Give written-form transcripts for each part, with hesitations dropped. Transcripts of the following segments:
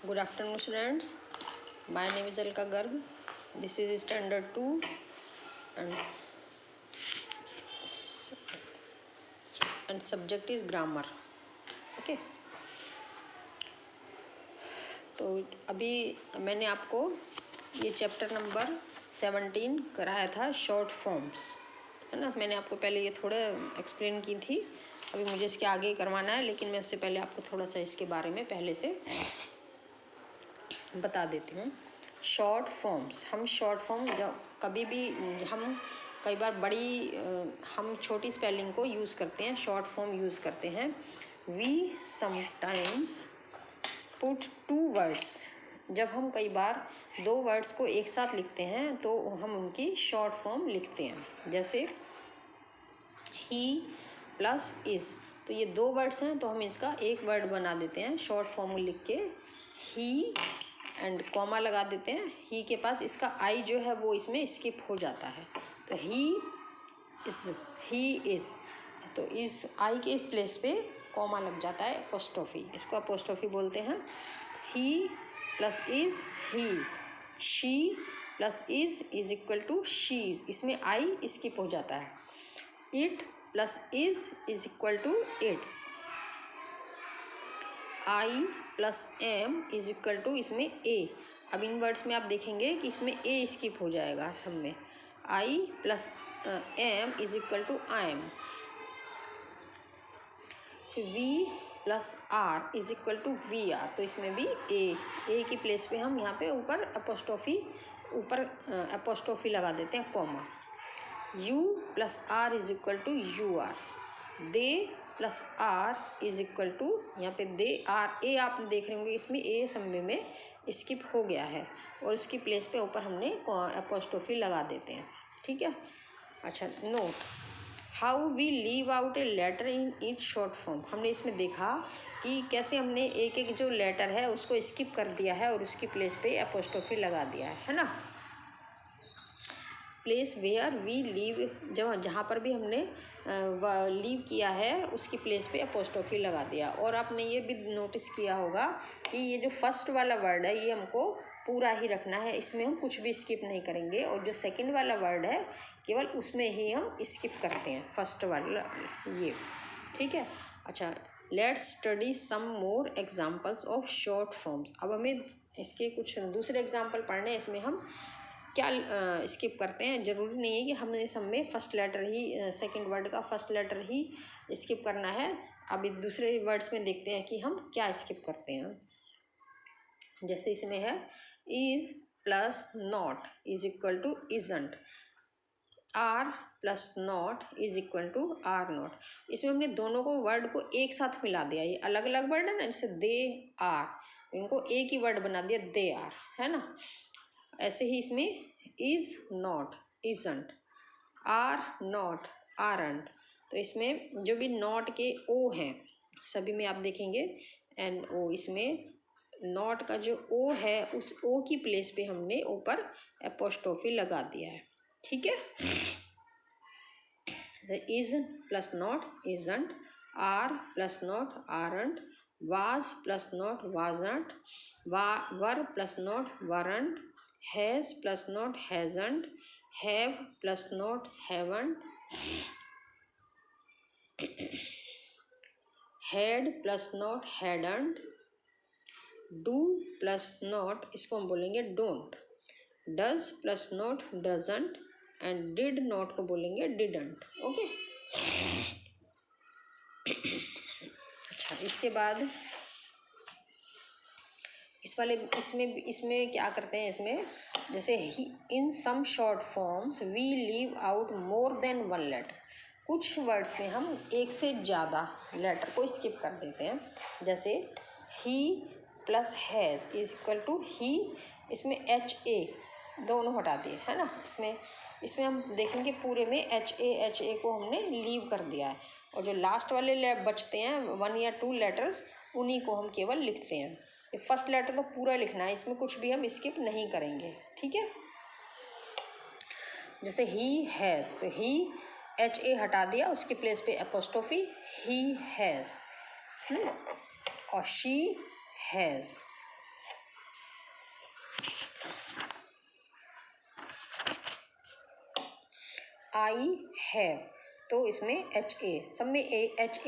Good afternoon, students. My name is Alka Garg. This is Standard 2 and subject is grammar. Okay. तो अभी मैंने आपको ये chapter number 17 कराया था, शॉर्ट फॉर्म्स, है ना। मैंने आपको पहले ये थोड़ा एक्सप्लेन की थी, अभी मुझे इसके आगे करवाना है, लेकिन मैं उससे पहले आपको थोड़ा सा इसके बारे में पहले से बता देती हूँ। शॉर्ट फॉर्म्स, हम शॉर्ट फॉर्म जब कभी भी हम कई बार हम छोटी स्पेलिंग को यूज़ करते हैं, शॉर्ट फॉर्म यूज़ करते हैं। We sometimes put two words, जब हम कई बार दो वर्ड्स को एक साथ लिखते हैं तो हम उनकी शॉर्ट फॉर्म लिखते हैं। जैसे ही प्लस इज़, तो ये दो वर्ड्स हैं तो हम इसका एक वर्ड बना देते हैं शॉर्ट फॉर्म लिख के, ही एंड कॉमा लगा देते हैं। ही के पास इसका आई जो है वो इसमें स्किप हो जाता है, तो ही इज़, तो इस आई के प्लेस पे कॉमा लग जाता है, अपोस्ट्रोफी, इसको अपोस्ट्रोफी बोलते हैं। He plus is he's, she plus is equal to she's, इसमें आई स्किप हो जाता है। It plus is equal to it's, I plus am is equal to इसमें ए। अब इन वर्ड्स में आप देखेंगे कि इसमें ए स्किप हो जाएगा सब में। I plus am is equal to I am. फिर we plus are is equal to we are, तो इसमें भी ए की प्लेस पे हम यहाँ पे ऊपर अपोस्ट्रोफी लगा देते हैं, comma. You plus are is equal to you are. They plus are is equal to, यहाँ पे दे आर, ए आप देख रहे होंगे इसमें ए समय में स्किप हो गया है और उसकी प्लेस पे ऊपर हमने अपोस्ट्रोफी लगा देते हैं, ठीक है। अच्छा, note how we leave out a letter in it short form. हमने इसमें देखा कि कैसे हमने एक एक जो लेटर है उसको स्किप कर दिया है और उसकी प्लेस पे अपोस्ट्रोफी लगा दिया है ना। प्लेस वेयर वी लीव, जहाँ पर भी हमने लीव किया है उसकी प्लेस पे अपोस्ट्रोफी लगा दिया। और आपने ये भी नोटिस किया होगा कि ये जो फर्स्ट वाला वर्ड है ये हमको पूरा ही रखना है, इसमें हम कुछ भी स्किप नहीं करेंगे। और जो सेकंड वाला वर्ड है केवल उसमें ही हम स्किप करते हैं, फर्स्ट वाला ये, ठीक है। अच्छा, let's study some more examples of short forms. अब हमें इसके कुछ दूसरे एग्जाम्पल पढ़ने हैं। इसमें हम क्या स्किप करते हैं, ज़रूरी नहीं है कि हमने सब में फर्स्ट लेटर ही, सेकंड वर्ड का फर्स्ट लेटर ही स्किप करना है। अभी दूसरे वर्ड्स में देखते हैं कि हम क्या स्किप करते हैं। जैसे इसमें है is plus not is equal to isn't, are plus not is equal to are not. इसमें हमने दोनों को वर्ड को एक साथ मिला दिया, ये अलग अलग वर्ड है ना, जैसे दे आर, तो इनको एक ही वर्ड बना दिया, दे आर, है ना। ऐसे ही इसमें is not isn't, are not aren't, तो इसमें जो भी नॉट के ओ हैं सभी में आप देखेंगे एन ओ, इसमें नॉट का जो ओ है उस ओ की प्लेस पे हमने ऊपर अपोस्ट्रोफी लगा दिया है, ठीक है। Is plus not isn't, are plus not aren't, was plus not wasn't, were plus not weren't, has plus not hasn't, have plus not haven't, had plus not hadn't, do plus not, इसको हम बोलेंगे don't, does plus not doesn't and did not को बोलेंगे didn't, okay. अच्छा, इसके बाद इसमें क्या करते हैं, इसमें जैसे in some short forms we leave out more than one letter, कुछ वर्ड्स में हम एक से ज़्यादा लेटर को स्किप कर देते हैं। जैसे he plus has is equal to he, इसमें एच ए दोनों हटा दिए, है ना। इसमें हम देखेंगे पूरे में एच ए को हमने लीव कर दिया है, और जो लास्ट वाले बचते हैं 1 या 2 लेटर्स, उन्हीं को हम केवल लिखते हैं। फर्स्ट लेटर तो पूरा लिखना है, इसमें कुछ भी हम स्किप नहीं करेंगे, ठीक है। जैसे ही हैज़, तो ही एच ए हटा दिया, उसके प्लेस पे अपोस्ट्रोफी ही हैज़, और शी हैज़, आई हैव, तो इसमें एच ए, सब में एच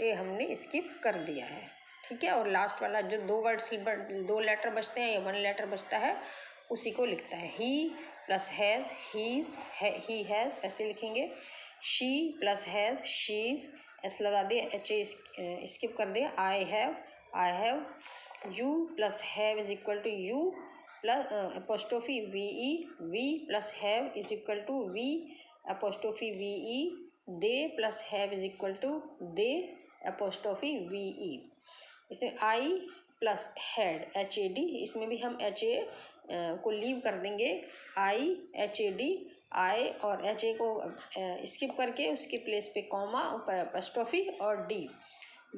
ए हमने स्किप कर दिया है, ठीक है। और लास्ट वाला जो दो लेटर बचते हैं या वन लेटर बचता है उसी को लिखता है। He plus has he's, he has ऐसे लिखेंगे। She plus has she's, S लगा दिया, एच ए स्किप कर दिया। I have. You plus have is equal to you plus apostrophe V E, we plus have is equal to we apostrophe V E. They plus have is equal to they apostrophe V E. इसमें I plus had H A D, इसमें भी हम H A को leave कर देंगे। I H A D, आई और H A को skip करके उसके प्लेस पे कॉमा ऊपर अपोस्ट्रोफी और D.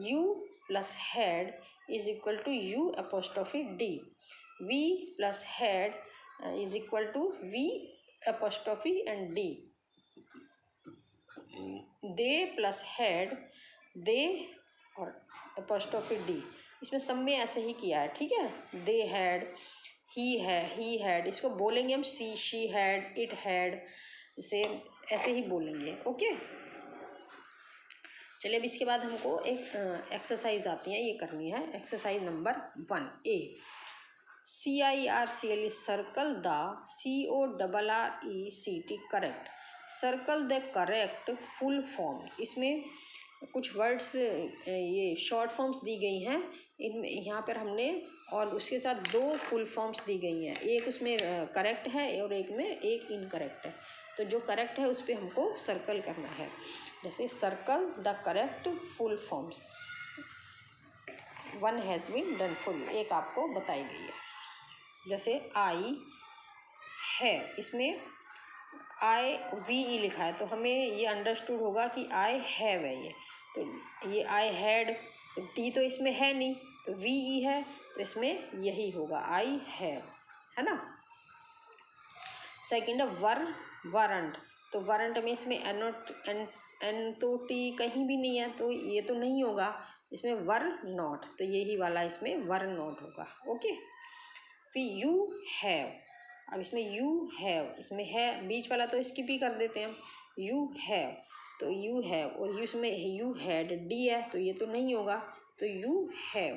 You plus had is equal to you apostrophe D. We plus had is equal to we apostrophe and D. They plus had they और apostrophe D, इसमें सब में ऐसे ही किया है, ठीक है। दे हैड, ही हैड, इसको बोलेंगे हम शी हैड, इट हैड, इसे ऐसे ही बोलेंगे, ओके। चलिए अब इसके बाद हमको एक एक्सरसाइज आती है, ये करनी है। Exercise number 1 A. CIRCL circle the CORRECT correct, circle the correct full form. इसमें कुछ वर्ड्स ये शॉर्ट फॉर्म्स दी गई हैं, इनमें यहाँ पर हमने और उसके साथ 2 फुल फॉर्म्स दी गई हैं, एक उसमें करेक्ट है और एक में एक इनकरेक्ट है। तो जो करेक्ट है उस पर हमको सर्कल करना है। जैसे circle the correct full forms, 1 has been done full, एक आपको बताई गई है। जैसे आई है, इसमें आई वी ई लिखा है, तो हमें ये अंडरस्टूड होगा कि आई हैव है ये। तो ये आई हैड, तो टी तो इसमें है नहीं, तो वी ई है, तो इसमें यही होगा आई हैव, है ना। सेकेंड है वारंट, तो वारंट में इसमें एन तो टी कहीं भी नहीं है, तो ये तो नहीं होगा। इसमें वर नॉट, तो यही वाला इसमें वर नॉट होगा, ओके। फिर यू हैव, अब इसमें यू हैव, इसमें है बीच वाला तो स्किप ही कर देते हैं हम। यू हैव, तो यू हैव, और इसमें यू हैड डी है, तो ये तो नहीं होगा, तो यू हैव।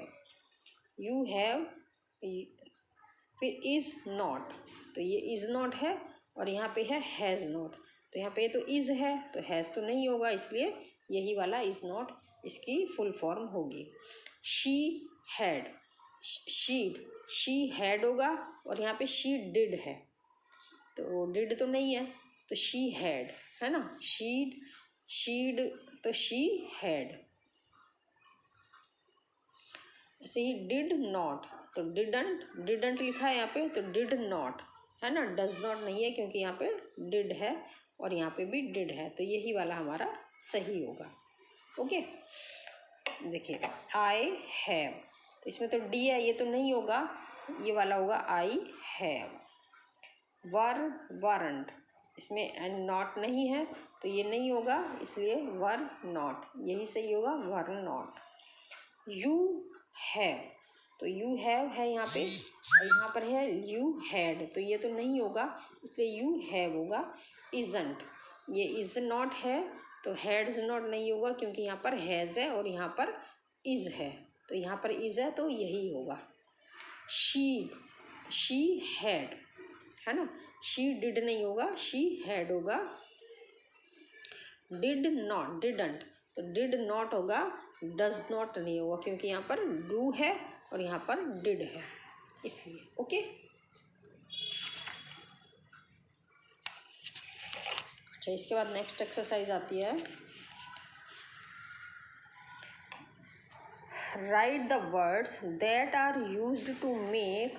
फिर इज़ नॉट, तो ये इज़ नॉट है और यहाँ पे है हैज़ नॉट, तो यहाँ पे तो इज़ है तो हैज़ तो नहीं होगा, इसलिए यही वाला इज़ नॉट इसकी फुल फॉर्म होगी। शी हैड, शी हैड होगा और यहाँ पे शी डिड है, तो डिड तो नहीं है, तो शी हैड, है ना। शीड, तो शी हैड। ऐसे ही डिड नॉट, तो डिडंट लिखा है यहाँ पे, तो डिड नॉट, है ना। डज नॉट नहीं है क्योंकि यहाँ पे डिड है और यहाँ पे भी डिड है, तो यही वाला हमारा सही होगा, ओके। देखिए आई हैव, तो इसमें तो डी है, ये तो नहीं होगा, ये वाला होगा आई हैव। वारंट, इसमें नॉट नहीं है, तो ये नहीं होगा, इसलिए वर नॉट, यही सही होगा, वर नॉट। यू हैव, तो यू हैव है यहाँ पे और यहाँ पर है यू हैड, तो ये तो नहीं होगा, इसलिए यू हैव होगा। इज़ंट, ये इज़ नॉट है, तो हैड्स नॉट नहीं होगा क्योंकि यहाँ पर हैज़ है और यहाँ पर इज़ है, तो यहाँ पर इज़ है तो यही होगा। शी हैड, है ना। शी डिड नहीं होगा, शी हैड होगा। डिड नॉट, डिडंट, तो डिड नॉट होगा, डज नॉट नहीं होगा क्योंकि यहाँ पर डू है और यहाँ पर डिड है, इसलिए, ओके। अच्छा, इसके बाद नेक्स्ट एक्सरसाइज आती है। Write the words that are used to make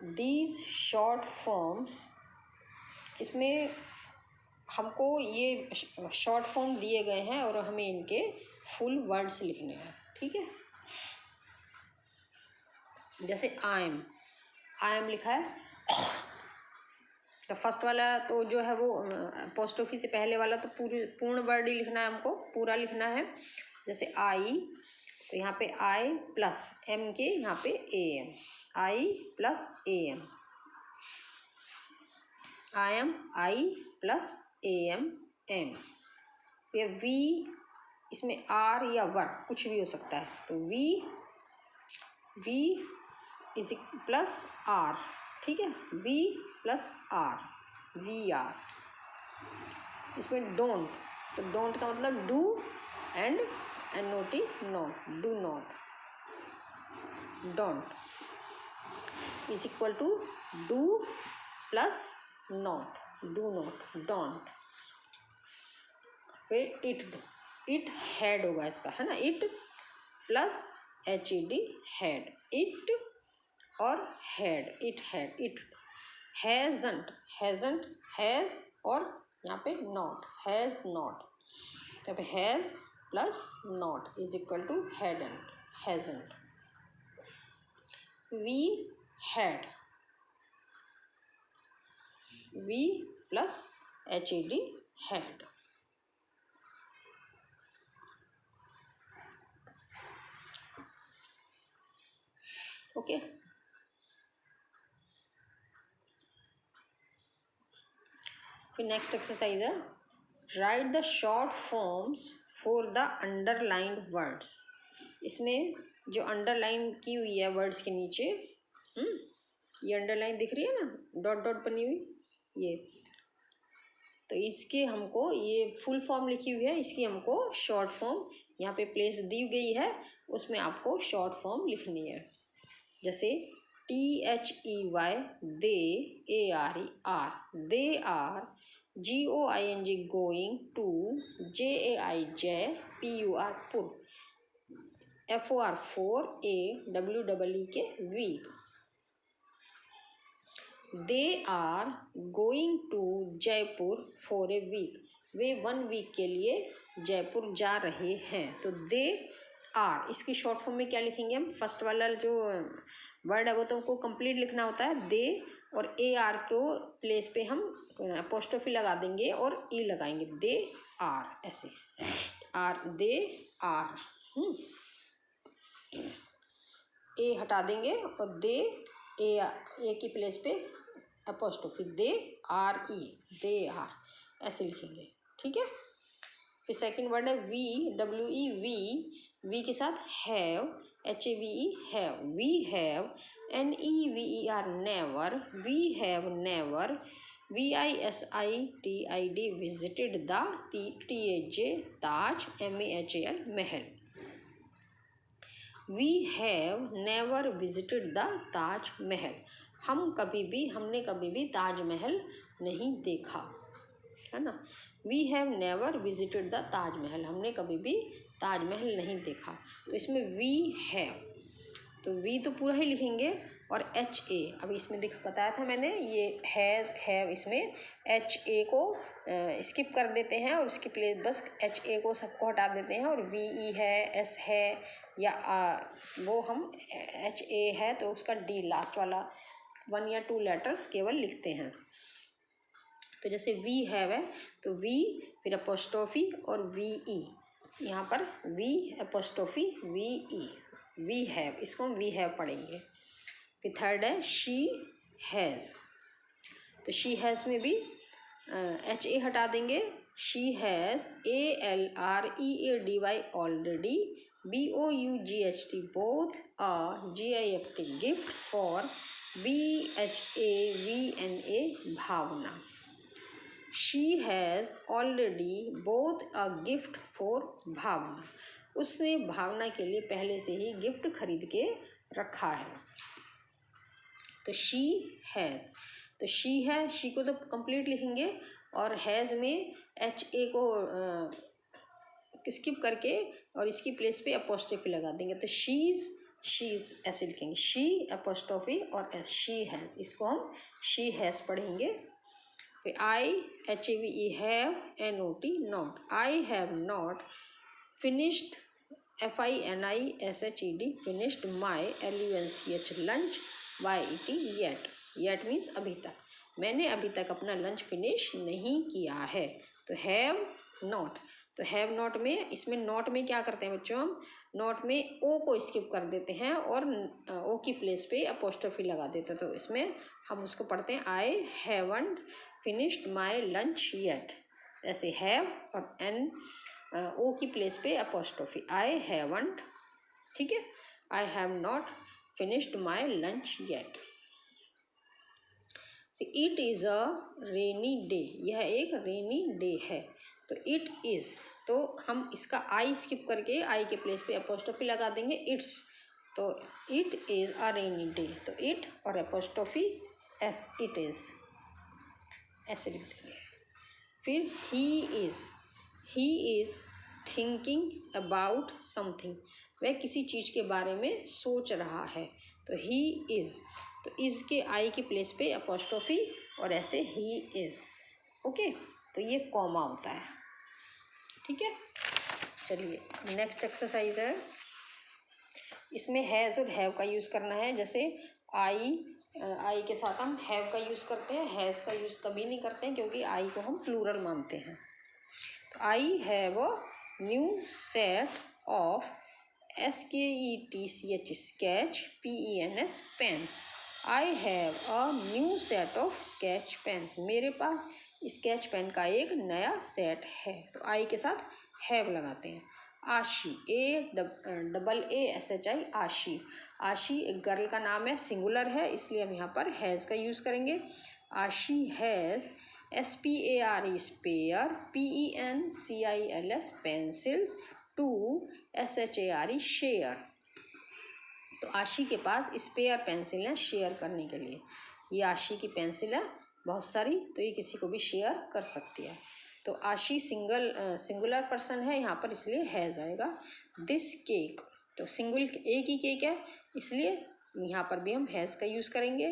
these short forms. इसमें हमको ये शॉर्ट फॉर्म दिए गए हैं और हमें इनके फुल वर्ड्स लिखने हैं, ठीक है। जैसे आई एम लिखा है, तो फर्स्ट वाला तो जो है वो अपोस्ट्रोफी से पहले वाला तो पूर्ण वर्ड ही लिखना है, हमको पूरा लिखना है। जैसे आई, तो यहाँ पे आई प्लस एम के यहाँ पे A M, I plus A M. I M, I plus AM ये वी, इसमें आर या वर कुछ भी हो सकता है, तो वी इज प्लस आर, ठीक है, we plus are, we are. इसमें डोंट, तो डोंट का मतलब do and NOT not, do not, don't is equal to do plus not, do not, don't. फिर इट हैड होगा इसका, है ना, it plus HED had, it और had, it had, it hasn't, hasn't, has और यहाँ पे नॉट, हैज नॉट, यहाँ पे has plus not is equal to hadn't, hasn't. We had, we plus HED had. Okay, फिर नेक्स्ट एक्सरसाइज है, write the short forms for the underlined words. इसमें जो underline की हुई है वर्ड्स के नीचे, ये अंडरलाइन दिख रही है ना, डॉट डॉट बनी हुई, ये, तो इसकी हमको, ये फुल फॉर्म लिखी हुई है, इसकी हमको शॉर्ट फॉर्म यहाँ पे प्लेस दी गई है, उसमें आपको शॉर्ट फॉर्म लिखनी है। जैसे THEY they, ARE are, they are, GOING going, to, JAI Jai, PUR pur, FOR for, AWEE के week. They are going to Jaipur for a week, वे 1 वीक के लिए जयपुर जा रहे हैं। तो दे आर, इसकी शॉर्ट फॉर्म में क्या लिखेंगे हम, फर्स्ट वाला जो वर्ड है वो तो हमको कंप्लीट लिखना होता है, दे, और AR को प्लेस पे हम अपोस्ट्रोफी लगा देंगे और ई लगाएंगे, दे आर, ऐसे, आर, दे आर, ए हटा देंगे और दे, ए की प्लेस पे apostrophe, they are E, they are, ऐसे लिखेंगे, ठीक है। फिर सेकंड वर्ड है WE वी के साथ have, HAVE have, we have, NEVER never, we have never, VISITID visited the, TAJ Taj, MAHAL Mahal. We have never visited the Taj Mahal, हमने कभी भी ताजमहल नहीं देखा, है ना। We have never visited the Taj Mahal, हमने कभी भी ताजमहल नहीं देखा। तो इसमें वी हैव, तो वी तो पूरा ही लिखेंगे, और HA, अभी इसमें बताया था मैंने, ये हैज़, हैव, इसमें HA को स्किप कर देते हैं और उसकी प्लेस बस HA को सबको हटा देते हैं, और VE है, S है, या वो हम HA है तो उसका D लास्ट वाला 1 या 2 लेटर्स केवल लिखते हैं। तो जैसे वी हैव है तो वी, फिर अपोस्ट्रोफी और VE, यहाँ पर V apostrophe VE, we have, इसको हम वी हैव पढ़ेंगे। फिर थर्ड है शी हैज़, तो शी हैज़ में भी HA हटा देंगे, she has ALREADY already, BOUGHT bought, GIFT gift, for BHAVNA Bhavna. She has already bought a gift for Bhavna, उसने भावना के लिए पहले से ही गिफ्ट खरीद के रखा है। तो शी हैज़, तो शी है, शी को तो कंप्लीट लिखेंगे, और हैज़ में HA को स्किप करके और इसकी प्लेस पे अपोस्ट्रोफी लगा देंगे, तो शीज़ ऐसे लिखेंगे, शी अपोस्ट्रोफी और एस, शी हैज़, इसको हम शी हैज़ पढ़ेंगे। फिर HAVE have, NOT not, I have not finished, FINISHED finished, my LUNCH lunch, YET yet means अभी तक, मैंने अभी तक अपना लंच फिनिश नहीं किया है। तो हैव नॉट, तो हैव नॉट में, इसमें नॉट में क्या करते हैं बच्चों, हम नॉट में ओ को स्किप कर देते हैं और ओ की प्लेस पे अपोस्ट्रोफी लगा देते हैं। तो इसमें हम उसको पढ़ते हैं, I haven't finished my lunch yet, ऐसे हैव और एन ओ की प्लेस पे अपोस्ट्रोफी, आई हैवंट, ठीक है, I have not finished my lunch yet. It is a rainy day, यह एक रेनी डे है। तो इट इज़, तो हम इसका आई स्किप करके आई के प्लेस पे अपोस्ट्रोफी लगा देंगे, इट्स। तो it is a rainy day, तो इट और अपोस्ट्रोफी एस, इट इज़, ऐसे लिख देंगे। फिर he is thinking about something, वह किसी चीज़ के बारे में सोच रहा है। तो ही इज़, तो इज़ के आई की प्लेस पे अपोस्ट्रोफी और ऐसे ही इज़, ओके। तो ये कॉमा होता है, ठीक है। चलिए नेक्स्ट एक्सरसाइज है, इसमें हैज़ और हैव का यूज़ करना है। जैसे आई के साथ हम हैव का यूज़ करते हैं, हैज़ का यूज़ कभी नहीं करते हैं क्योंकि आई को हम प्लूरल मानते हैं। तो I have a new set of SKETCH sketch PENS pens, I have a new set of sketch pens, मेरे पास स्केच पेन का एक नया सेट है। तो आई के साथ हैव लगाते हैं। आशी, ASSI आशी, आशी एक गर्ल का नाम है, सिंगुलर है, इसलिए हम यहाँ पर हैज़ का यूज़ करेंगे। Ashi has SPARE spare, PENCILS pencils, to SHARE share. तो आशी के पास स्पेयर पेंसिल है शेयर करने के लिए, ये आशी की पेंसिल है बहुत सारी, तो ये किसी को भी शेयर कर सकती है। तो आशी सिंगुलर पर्सन है यहाँ पर, इसलिए हैज़ आएगा। दिस केक, तो सिंगल एक ही केक है, इसलिए यहाँ पर भी हम हैज़ का यूज़ करेंगे।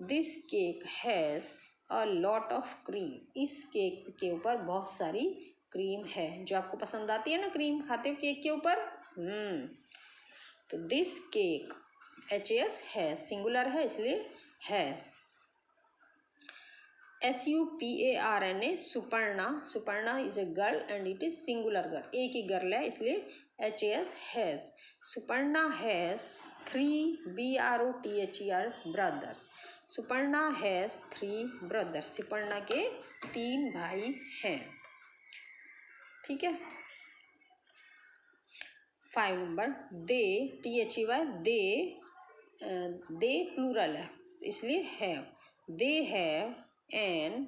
This cake has a lot of cream, इस केक के ऊपर बहुत सारी क्रीम है। जो आपको पसंद आती है ना, क्रीम खाते हो केक के ऊपर। तो this cake HAS has, singular है इसलिए has. SUPARNA Suparna, Suparna is a girl and it is singular girl, एक ही गर्ल है इसलिए HAS has. Suparna has 3 BROTHERs brothers, Suparna has 3 brothers, Suparna के 3 भाई हैं, ठीक है। 5 number, they THEY, they plural है इसलिए have, they have an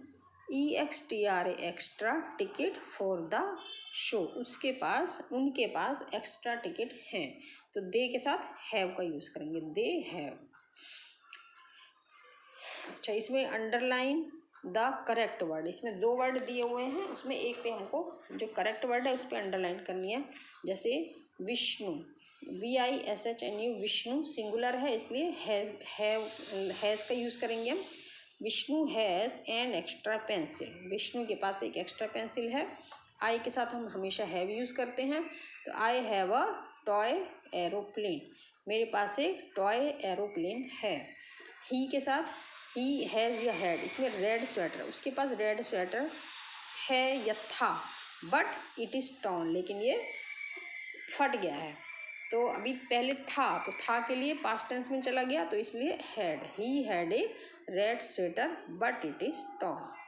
EXTRA extra ticket for the show, उसके पास उनके पास एक्स्ट्रा टिकट हैं। तो दे के साथ हैव का यूज़ करेंगे, दे हैव। अच्छा, इसमें अंडरलाइन द करेक्ट वर्ड, इसमें 2 वर्ड दिए हुए हैं, उसमें एक पे हमको जो करेक्ट वर्ड है उस पर अंडरलाइन करनी है। जैसे विष्णु, VISHNU, विष्णु सिंगुलर है इसलिए हैज़ का यूज़ करेंगे हम। Vishnu has an extra pencil, Vishnu के पास एक एक्स्ट्रा पेंसिल है। आई के साथ हम हमेशा हैव यूज़ करते हैं। तो I have a toy aeroplane, मेरे पास एक टॉय एरोप्लेन है। ही के साथ ही हैज़ या हैड, इसमें रेड स्वेटर, उसके पास रेड स्वेटर है या था, बट इट इज़ टॉर्न, लेकिन ये फट गया है। तो अभी पहले था, तो था के लिए पास्ट टेंस में चला गया, तो इसलिए had, he had a red sweater but it is torn.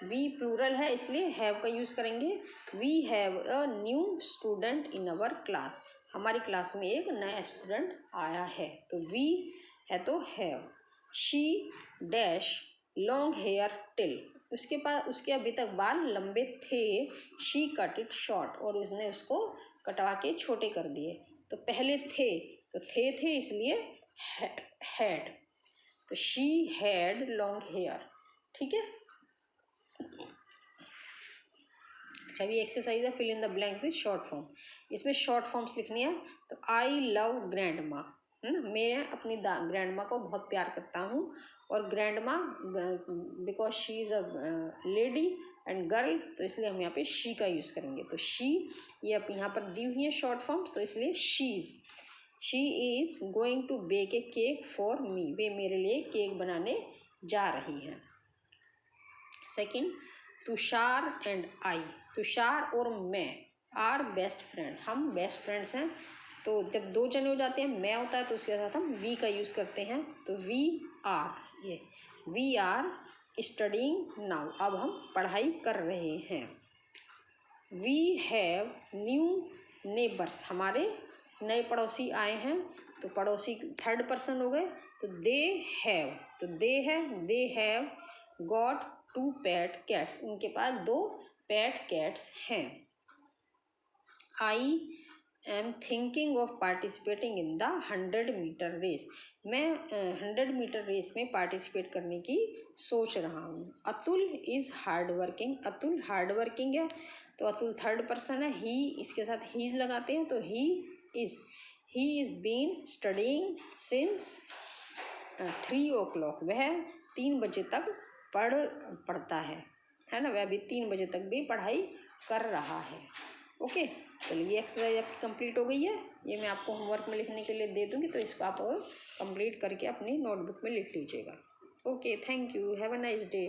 We plural है इसलिए हैव का यूज़ करेंगे। We have a new student in our class, हमारी क्लास में एक नया स्टूडेंट आया है। तो वी है तो have. She dash long hair till, उसके पास उसके अभी तक बाल लंबे थे। शी कट इट शॉर्ट, और उसने उसको कटवा के छोटे कर दिए। तो पहले थे, तो थे इसलिए हैड, तो शी हैड लॉन्ग हेयर, ठीक है। अच्छा, ये एक्सरसाइज है fill in the blank with short form, इसमें शॉर्ट फॉर्म्स लिखनी है। तो आई लव ग्रैंड माँ, मैं अपनी ग्रैंड माँ को बहुत प्यार करता हूँ, और ग्रैंड माँ because she is a lady and girl, तो इसलिए हम यहाँ पे शी का यूज़ करेंगे। तो शी, ये अब यहाँ पर दी हुई है शॉर्ट फॉर्म्स, तो इसलिए she is going to bake a cake for me, वे मेरे लिए केक बनाने जा रही हैं। Second, Tushar and I, Tushar और मैं आर बेस्ट फ्रेंड, हम बेस्ट फ्रेंड्स हैं। तो जब 2 जने हो जाते हैं, मैं होता है, तो उसके साथ हम वी का यूज़ करते हैं। तो वी आर, ये वी आर स्टडिंग नाउ, अब हम पढ़ाई कर रहे हैं। वी हैव न्यू नेबर्स, हमारे नए पड़ोसी आए हैं, तो पड़ोसी थर्ड पर्सन हो गए, तो दे हैव, तो they have got 2 pet cats, उनके पास 2 पेट कैट्स हैं। I am thinking of participating in the 100 meter race, मैं 100 मीटर रेस में पार्टिसिपेट करने की सोच रहा हूँ। Atul is hard working, Atul hard working है, तो अतुल थर्ड पर्सन है, ही, इसके साथ ही लगाते हैं, तो he is been studying since 3 o'clock, वह 3 बजे तक पढ़ता है ना, वह अभी 3 बजे तक भी पढ़ाई कर रहा है। ओके, चलिए ये एक्सरसाइज आपकी कंप्लीट हो गई है, ये मैं आपको होमवर्क में लिखने के लिए दे दूँगी, तो इसको आप कंप्लीट करके अपनी नोटबुक में लिख लीजिएगा। Okay, thank you, have a nice day.